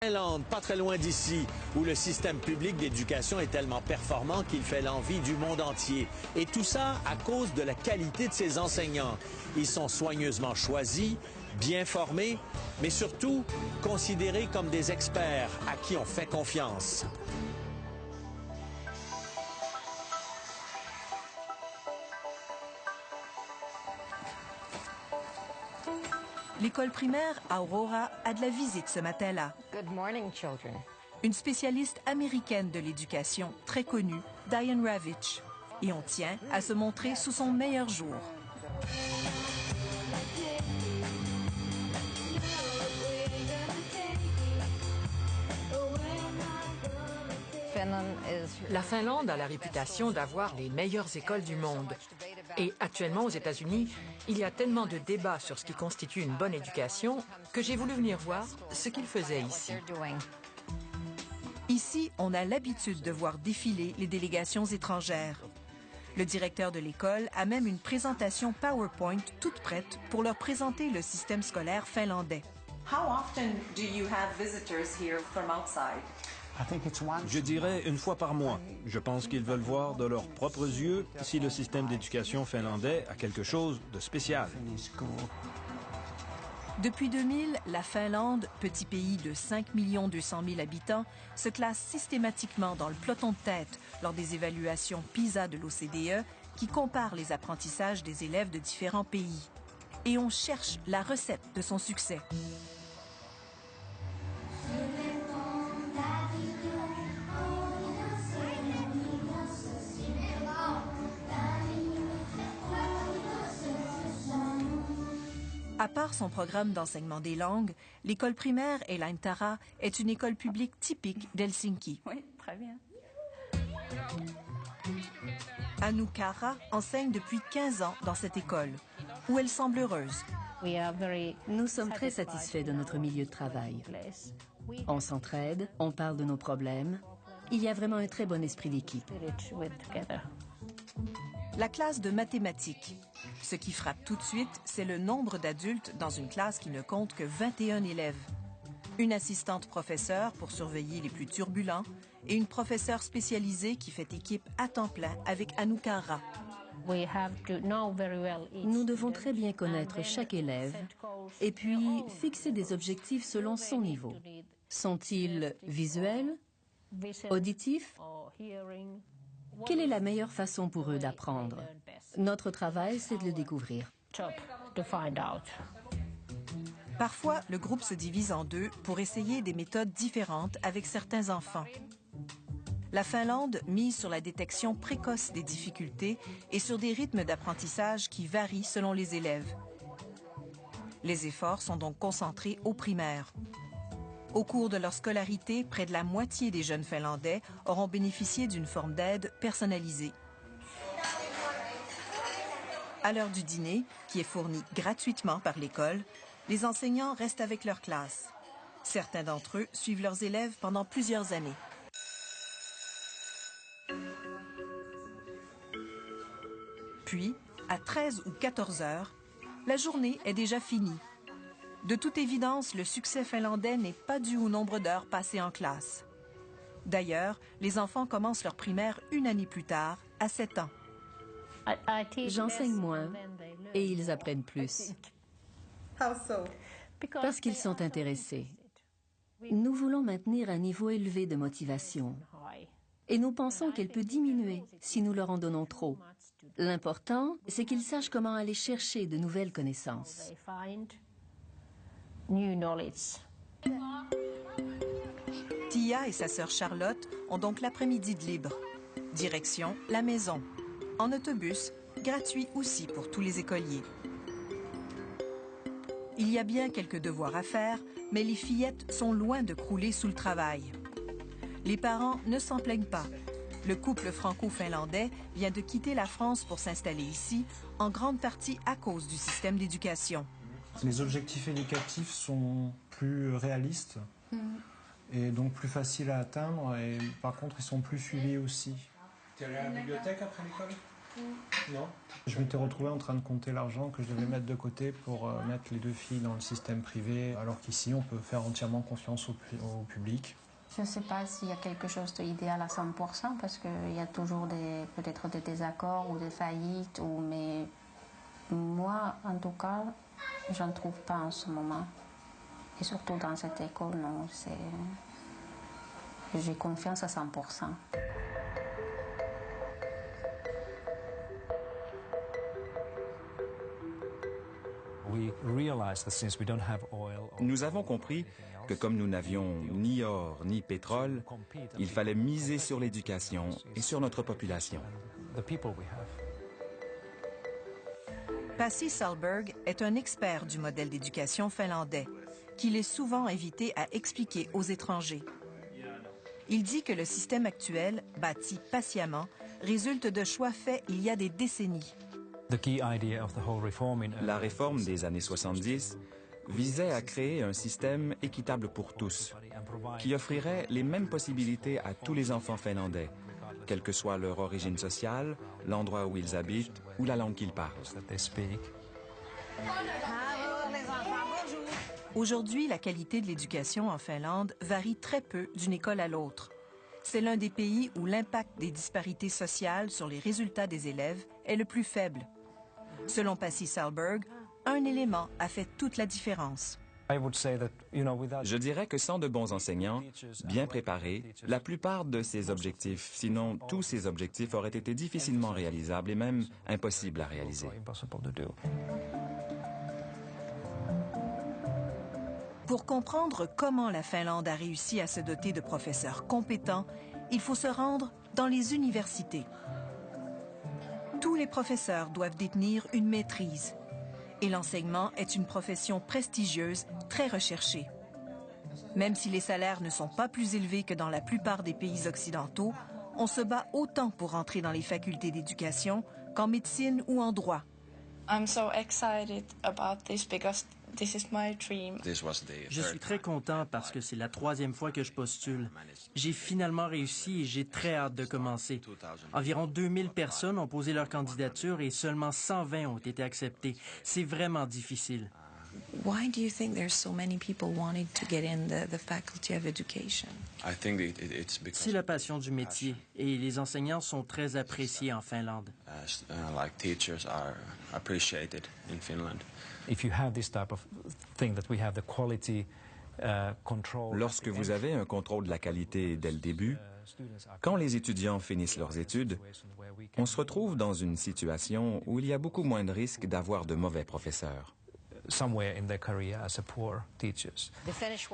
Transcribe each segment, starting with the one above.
Finlande, pas très loin d'ici, où le système public d'éducation est tellement performant qu'il fait l'envie du monde entier. Et tout ça à cause de la qualité de ses enseignants. Ils sont soigneusement choisis, bien formés, mais surtout considérés comme des experts à qui on fait confiance. L'école primaire Aurora a de la visite ce matin-là. Good morning, children. Une spécialiste américaine de l'éducation très connue, Diane Ravitch. Et on tient à se montrer sous son meilleur jour. La Finlande a la réputation d'avoir les meilleures écoles du monde. Et actuellement, aux États-Unis, il y a tellement de débats sur ce qui constitue une bonne éducation que j'ai voulu venir voir ce qu'ils faisaient ici. Ici, on a l'habitude de voir défiler les délégations étrangères. Le directeur de l'école a même une présentation PowerPoint toute prête pour leur présenter le système scolaire finlandais. How often do you have visitors here from outside? Je dirais une fois par mois. Je pense qu'ils veulent voir de leurs propres yeux si le système d'éducation finlandais a quelque chose de spécial. Depuis 2000, la Finlande, petit pays de 5 200 000 habitants, se classe systématiquement dans le peloton de tête lors des évaluations PISA de l'OCDE qui comparent les apprentissages des élèves de différents pays. Et on cherche la recette de son succès. À part son programme d'enseignement des langues, l'école primaire Eläintara est une école publique typique d'Helsinki. Oui, très bien. Anu Kara enseigne depuis 15 ans dans cette école, où elle semble heureuse. Nous sommes très satisfaits de notre milieu de travail. On s'entraide, on parle de nos problèmes. Il y a vraiment un très bon esprit d'équipe. La classe de mathématiques. Ce qui frappe tout de suite, c'est le nombre d'adultes dans une classe qui ne compte que 21 élèves. Une assistante professeure pour surveiller les plus turbulents et une professeure spécialisée qui fait équipe à temps plein avec Anu Kara. Nous devons très bien connaître chaque élève et puis fixer des objectifs selon son niveau. Sont-ils visuels, auditifs? Quelle est la meilleure façon pour eux d'apprendre? Notre travail, c'est de le découvrir. Parfois, le groupe se divise en deux pour essayer des méthodes différentes avec certains enfants. La Finlande mise sur la détection précoce des difficultés et sur des rythmes d'apprentissage qui varient selon les élèves. Les efforts sont donc concentrés au primaire. Au cours de leur scolarité, près de la moitié des jeunes Finlandais auront bénéficié d'une forme d'aide personnalisée. À l'heure du dîner, qui est fourni gratuitement par l'école, les enseignants restent avec leur classe. Certains d'entre eux suivent leurs élèves pendant plusieurs années. Puis, à 13 ou 14 heures, la journée est déjà finie. De toute évidence, le succès finlandais n'est pas dû au nombre d'heures passées en classe. D'ailleurs, les enfants commencent leur primaire une année plus tard, à 7 ans. J'enseigne moins et ils apprennent plus. Parce qu'ils sont intéressés. Nous voulons maintenir un niveau élevé de motivation. Et nous pensons qu'elle peut diminuer si nous leur en donnons trop. L'important, c'est qu'ils sachent comment aller chercher de nouvelles connaissances. Tia et sa sœur Charlotte ont donc l'après-midi de libre. Direction la maison. En autobus, gratuit aussi pour tous les écoliers. Il y a bien quelques devoirs à faire, mais les fillettes sont loin de crouler sous le travail. Les parents ne s'en plaignent pas. Le couple franco-finlandais vient de quitter la France pour s'installer ici, en grande partie à cause du système d'éducation. Les objectifs éducatifs sont plus réalistes et donc plus faciles à atteindre et par contre ils sont plus suivis aussi. Tu es allé à la bibliothèque après l'école? Non. Je m'étais retrouvé en train de compter l'argent que je devais mettre de côté pour mettre les 2 filles dans le système privé, alors qu'ici, on peut faire entièrement confiance au public. Je ne sais pas s'il y a quelque chose d'idéal à 100%, parce qu'il y a toujours peut-être des désaccords ou des faillites, mais moi, en tout cas, je n'en trouve pas en ce moment. Et surtout dans cette école, non, j'ai confiance à 100%. Nous avons compris que comme nous n'avions ni or ni pétrole, il fallait miser sur l'éducation et sur notre population. Pasi Sahlberg est un expert du modèle d'éducation finlandais, qu'il est souvent invité à expliquer aux étrangers. Il dit que le système actuel, bâti patiemment, résulte de choix faits il y a des décennies. La réforme des années 70 visait à créer un système équitable pour tous, qui offrirait les mêmes possibilités à tous les enfants finlandais, quelle que soit leur origine sociale, l'endroit où ils habitent ou la langue qu'ils parlent. Aujourd'hui, la qualité de l'éducation en Finlande varie très peu d'une école à l'autre. C'est l'un des pays où l'impact des disparités sociales sur les résultats des élèves est le plus faible. Selon Pasi Sahlberg, un élément a fait toute la différence. Je dirais que sans de bons enseignants, bien préparés, la plupart de ces objectifs, sinon tous ces objectifs, auraient été difficilement réalisables et même impossibles à réaliser. Pour comprendre comment la Finlande a réussi à se doter de professeurs compétents, il faut se rendre dans les universités. Tous les professeurs doivent détenir une maîtrise. Et l'enseignement est une profession prestigieuse, très recherchée. Même si les salaires ne sont pas plus élevés que dans la plupart des pays occidentaux, on se bat autant pour entrer dans les facultés d'éducation qu'en médecine ou en droit. I'm so excited about this because this is my dream. Je suis très content parce que c'est la 3e fois que je postule. J'ai finalement réussi et j'ai très hâte de commencer. Environ 2000 personnes ont posé leur candidature et seulement 120 ont été acceptées. C'est vraiment difficile. Why do you think there's so many people wanting to get in the faculty of education? C'est la passion du métier et les enseignants sont très appréciés en Finlande. Like teachers are appreciated in Finland. Lorsque vous avez un contrôle de la qualité dès le début, quand les étudiants finissent leurs études, on se retrouve dans une situation où il y a beaucoup moins de risques d'avoir de mauvais professeurs.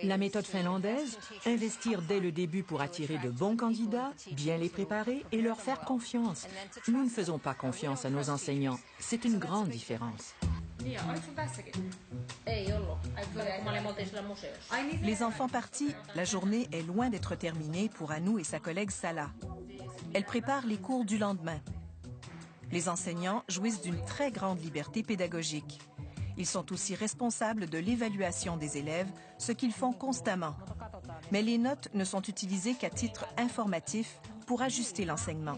La méthode finlandaise, investir dès le début pour attirer de bons candidats, bien les préparer et leur faire confiance. Nous ne faisons pas confiance à nos enseignants. C'est une grande différence. Les enfants partis, la journée est loin d'être terminée pour Anu et sa collègue Sala. Elle prépare les cours du lendemain. Les enseignants jouissent d'une très grande liberté pédagogique. Ils sont aussi responsables de l'évaluation des élèves, ce qu'ils font constamment. Mais les notes ne sont utilisées qu'à titre informatif pour ajuster l'enseignement.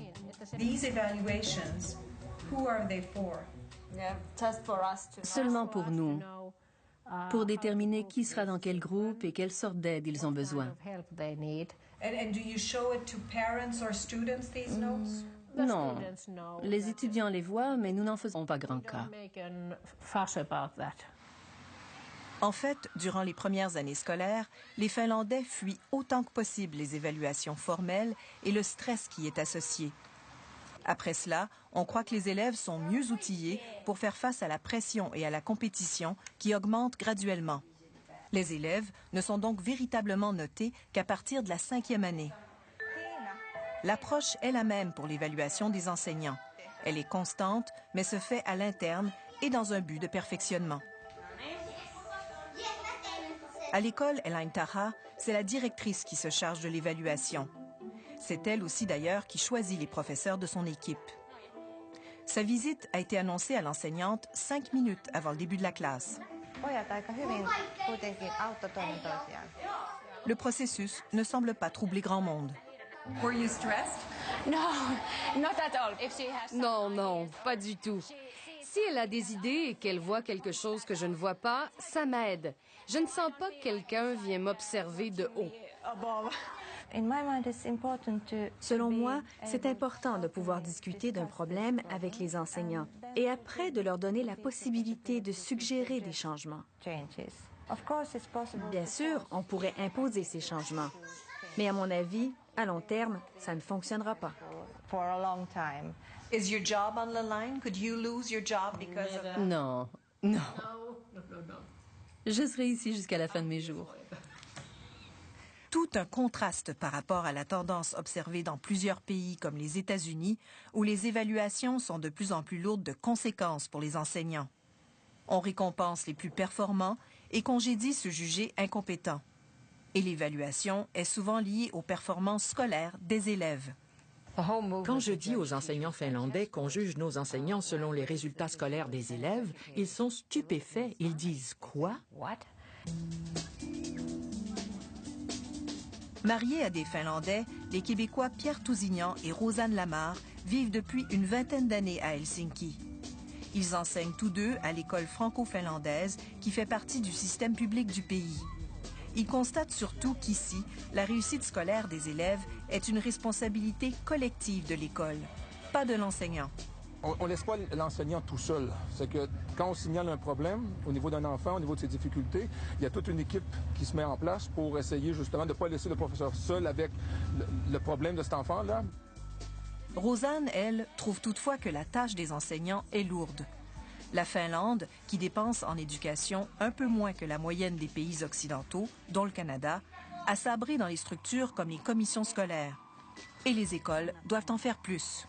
Seulement pour nous, pour déterminer qui sera dans quel groupe et quelle sorte d'aide ils ont besoin. Non, les étudiants les voient, mais nous n'en faisons pas grand cas. En fait, durant les premières années scolaires, les Finlandais fuient autant que possible les évaluations formelles et le stress qui y est associé. Après cela, on croit que les élèves sont mieux outillés pour faire face à la pression et à la compétition qui augmentent graduellement. Les élèves ne sont donc véritablement notés qu'à partir de la 5e année. L'approche est la même pour l'évaluation des enseignants. Elle est constante, mais se fait à l'interne et dans un but de perfectionnement. À l'école Eläintarha, c'est la directrice qui se charge de l'évaluation. C'est elle aussi d'ailleurs qui choisit les professeurs de son équipe. Sa visite a été annoncée à l'enseignante 5 minutes avant le début de la classe. Le processus ne semble pas troubler grand monde. Were you stressed? Non, non, pas du tout. Si elle a des idées et qu'elle voit quelque chose que je ne vois pas, ça m'aide. Je ne sens pas que quelqu'un vient m'observer de haut. Selon moi, c'est important de pouvoir discuter d'un problème avec les enseignants et après de leur donner la possibilité de suggérer des changements. Bien sûr, on pourrait imposer ces changements, mais à mon avis, à long terme, ça ne fonctionnera pas. Is your job on the line? Could you lose your job because of that? Non, non. Je serai ici jusqu'à la fin de mes jours. Tout un contraste par rapport à la tendance observée dans plusieurs pays comme les États-Unis, où les évaluations sont de plus en plus lourdes de conséquences pour les enseignants. On récompense les plus performants et congédie ceux jugés incompétents. Et l'évaluation est souvent liée aux performances scolaires des élèves. Quand je dis aux enseignants finlandais qu'on juge nos enseignants selon les résultats scolaires des élèves, ils sont stupéfaits. Ils disent « Quoi? » Mariés à des Finlandais, les Québécois Pierre Tousignan et Rosanne Lamarre vivent depuis une vingtaine d'années à Helsinki. Ils enseignent tous deux à l'école franco-finlandaise qui fait partie du système public du pays. Ils constatent surtout qu'ici, la réussite scolaire des élèves est une responsabilité collective de l'école, pas de l'enseignant. On ne laisse pas l'enseignant tout seul. C'est que quand on signale un problème au niveau d'un enfant, au niveau de ses difficultés, il y a toute une équipe qui se met en place pour essayer justement de ne pas laisser le professeur seul avec le problème de cet enfant-là. Rosanne, elle, trouve toutefois que la tâche des enseignants est lourde. La Finlande, qui dépense en éducation un peu moins que la moyenne des pays occidentaux, dont le Canada, a sabré dans les structures comme les commissions scolaires. Et les écoles doivent en faire plus.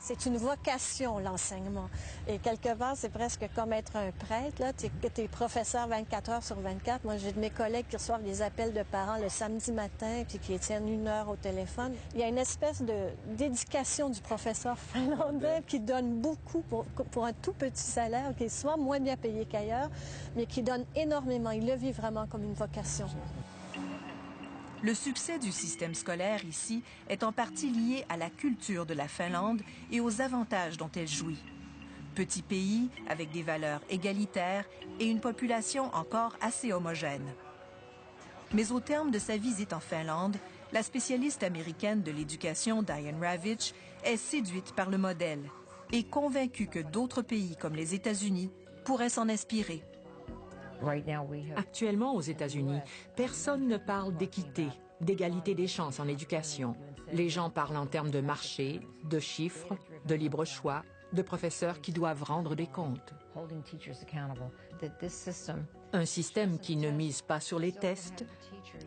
C'est une vocation, l'enseignement. Et quelque part, c'est presque comme être un prêtre. Tu es professeur 24 heures sur 24. Moi, j'ai de mes collègues qui reçoivent des appels de parents le samedi matin puis qui tiennent 1 heure au téléphone. Il y a une espèce de d'éducation du professeur finlandais qui donne beaucoup pour un tout petit salaire, qui est souvent moins bien payé qu'ailleurs, mais qui donne énormément. Il le vit vraiment comme une vocation. Le succès du système scolaire ici est en partie lié à la culture de la Finlande et aux avantages dont elle jouit. Petit pays avec des valeurs égalitaires et une population encore assez homogène. Mais au terme de sa visite en Finlande, la spécialiste américaine de l'éducation Diane Ravitch est séduite par le modèle et convaincue que d'autres pays comme les États-Unis pourraient s'en inspirer. Actuellement, aux États-Unis, personne ne parle d'équité, d'égalité des chances en éducation. Les gens parlent en termes de marché, de chiffres, de libre choix, de professeurs qui doivent rendre des comptes. Un système qui ne mise pas sur les tests,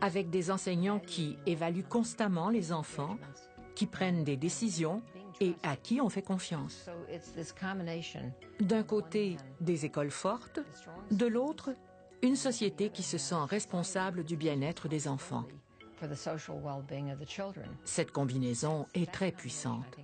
avec des enseignants qui évaluent constamment les enfants, qui prennent des décisions et à qui on fait confiance. D'un côté, des écoles fortes, de l'autre, une société qui se sent responsable du bien-être des enfants. Cette combinaison est très puissante.